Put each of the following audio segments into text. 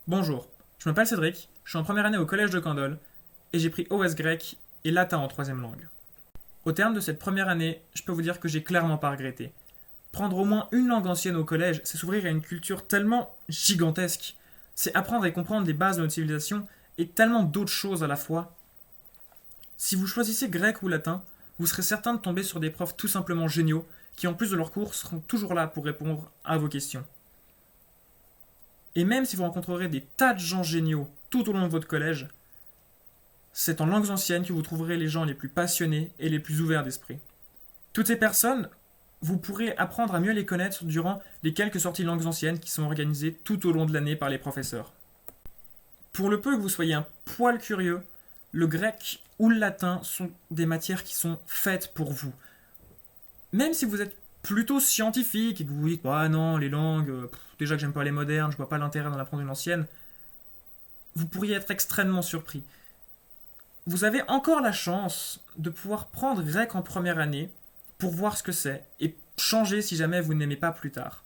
Bonjour, je m'appelle Cédric, je suis en première année au collège de Candolle et j'ai pris OS grec et latin en troisième langue. Au terme de cette première année, je peux vous dire que j'ai clairement pas regretté. Prendre au moins une langue ancienne au collège, c'est s'ouvrir à une culture tellement gigantesque. C'est apprendre et comprendre les bases de notre civilisation et tellement d'autres choses à la fois. Si vous choisissez grec ou latin, vous serez certain de tomber sur des profs tout simplement géniaux qui, en plus de leurs cours, seront toujours là pour répondre à vos questions. Et même si vous rencontrerez des tas de gens géniaux tout au long de votre collège, c'est en langues anciennes que vous trouverez les gens les plus passionnés et les plus ouverts d'esprit. Toutes ces personnes, vous pourrez apprendre à mieux les connaître durant les quelques sorties langues anciennes qui sont organisées tout au long de l'année par les professeurs. Pour le peu que vous soyez un poil curieux, le grec ou le latin sont des matières qui sont faites pour vous. Même si vous êtes plutôt scientifique et que vous vous dites ah non, les langues, déjà que j'aime pas les modernes, je vois pas l'intérêt d'en apprendre une ancienne, vous pourriez être extrêmement surpris. Vous avez encore la chance de pouvoir prendre grec en première année pour voir ce que c'est et changer si jamais vous n'aimez pas plus tard.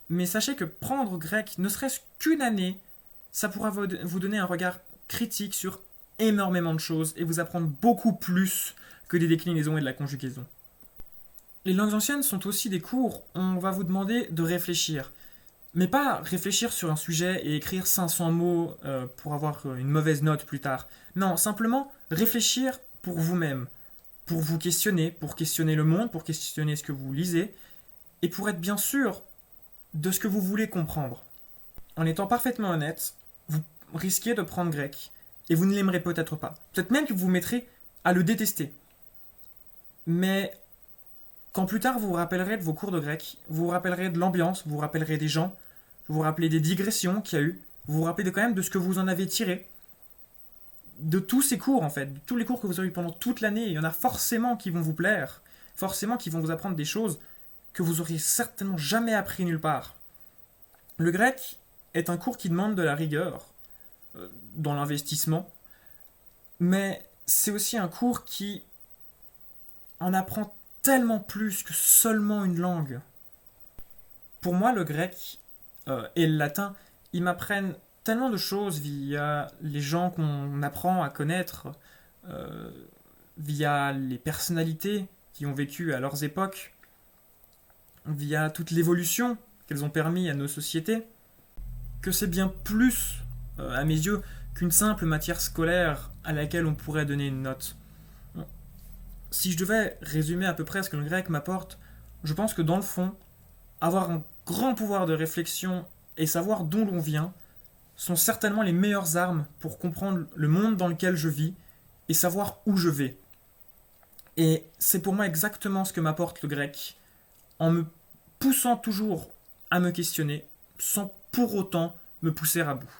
Mais sachez que prendre grec, ne serait-ce qu'une année, ça pourra vous donner un regard critique sur énormément de choses et vous apprendre beaucoup plus que des déclinaisons et de la conjugaison. Les langues anciennes sont aussi des cours où on va vous demander de réfléchir. Mais pas réfléchir sur un sujet et écrire 500 mots pour avoir une mauvaise note plus tard. Non, simplement réfléchir pour vous-même, pour vous questionner, pour questionner le monde, pour questionner ce que vous lisez, et pour être bien sûr de ce que vous voulez comprendre. En étant parfaitement honnête, vous risquez de prendre grec, et vous ne l'aimerez peut-être pas. Peut-être même que vous vous mettrez à le détester. Mais quand plus tard vous vous rappellerez de vos cours de grec, vous vous rappellerez de l'ambiance, vous vous rappellerez des gens, vous vous rappelez des digressions qu'il y a eu, vous vous rappelez quand même de ce que vous en avez tiré, de tous ces cours en fait, de tous les cours que vous avez eu pendant toute l'année, il y en a forcément qui vont vous plaire, forcément qui vont vous apprendre des choses que vous auriez certainement jamais appris nulle part. Le grec est un cours qui demande de la rigueur, dans l'investissement, mais c'est aussi un cours qui en apprend tellement plus que seulement une langue. Pour moi, le grec et le latin, ils m'apprennent tellement de choses via les gens qu'on apprend à connaître, euh, via les personnalités qui ont vécu à leurs époques, via toute l'évolution qu'elles ont permis à nos sociétés, que c'est bien plus, à mes yeux, qu'une simple matière scolaire à laquelle on pourrait donner une note. Si je devais résumer à peu près ce que le grec m'apporte, je pense que dans le fond, avoir un grand pouvoir de réflexion et savoir d'où l'on vient sont certainement les meilleures armes pour comprendre le monde dans lequel je vis et savoir où je vais. Et c'est pour moi exactement ce que m'apporte le grec, en me poussant toujours à me questionner, sans pour autant me pousser à bout.